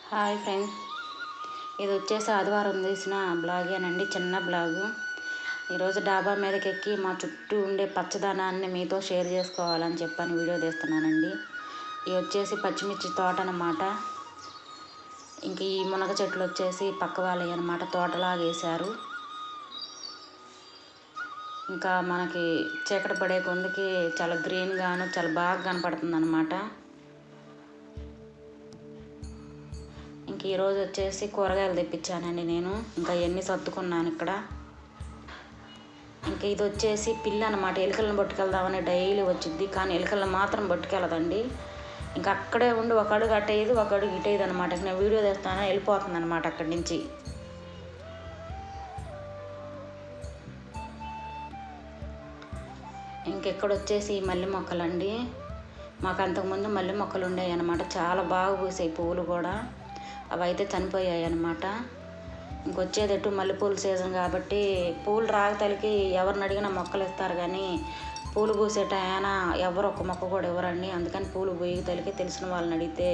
Hi friends, ఇది వచ్చేసి ఆదివారం తీసిన బ్లాగేనండి, చిన్న బ్లాగు. ఈరోజు డాబా మీదకి ఎక్కి మా చుట్టూ ఉండే పచ్చదనాన్ని మీతో షేర్ చేసుకోవాలని చెప్పని వీడియో తీస్తున్నానండి. ఇది వచ్చేసి పచ్చిమిర్చి తోట అన్నమాట. ఇంక ఈ మునగ చెట్లు వచ్చేసి పక్క వాళ్ళవి అన్నమాట, తోటలాగా వేశారు. ఇంకా మనకి చీకటి పడే కొందికి చాలా గ్రీన్గాను చాలా బాగా కనపడుతుంది అన్నమాట. ఇంక ఈరోజు వచ్చేసి కూరగాయలు తెప్పించానండి నేను. ఇంకా ఎన్ని సర్దుకున్నాను ఇక్కడ. ఇంకా ఇది వచ్చేసి పిల్లి అనమాట. ఎలుకలను పట్టుకెళ్దామని డైలీ వచ్చింది, కానీ ఎలుకలను మాత్రం పట్టుకెళ్ళదండి. ఇంకా అక్కడే ఉండి ఒక అడుగు అట్టేది, ఒక అడుగు ఇటేది అనమాట. నేను వీడియో తెస్తాను, వెళ్ళిపోతుంది అనమాట అక్కడి నుంచి. ఇంకెక్కడ వచ్చేసి మల్లె మొక్కలండి. మాకు అంతకుముందు మల్లె మొక్కలు ఉండేవి అనమాట, చాలా బాగా పూసాయి పువ్వులు కూడా. అవి అయితే చనిపోయాయి అన్నమాట. ఇంకొచ్చేదట్టు మల్లెపూల సీజన్ కాబట్టి పూలు రాగతలికి ఎవరిని అడిగినా మొక్కలు ఇస్తారు, కానీ పూలు పూసేటైనా ఎవరు ఒక మొక్క కూడా ఇవ్వరండి. అందుకని పూలు పూయగతలికి తెలిసిన వాళ్ళని అడిగితే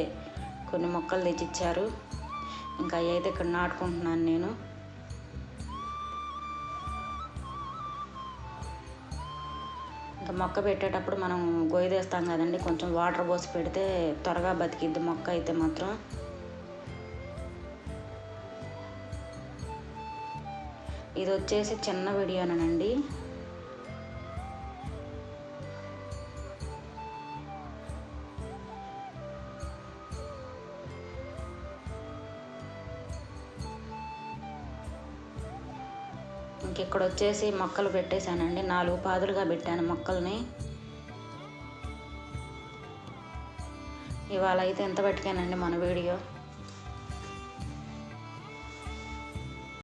కొన్ని మొక్కలు తెచ్చిచ్చారు. ఇంకా అవి అయితే ఇక్కడ నాటుకుంటున్నాను నేను. ఇంకా మొక్క పెట్టేటప్పుడు మనం గొయ్యదేస్తాం కదండి, కొంచెం వాటర్ పోసి పెడితే త్వరగా బతికిద్ది మొక్క అయితే మాత్రం. ఇది వచ్చేసి చిన్న వీడియోనండి. ఇంకెక్కడ వచ్చేసి మొక్కలు పెట్టేశానండి, 4 పాదులుగా పెట్టాను మొక్కల్ని. ఇవాళ అయితే ఎంత పట్టుకానండి మన వీడియో.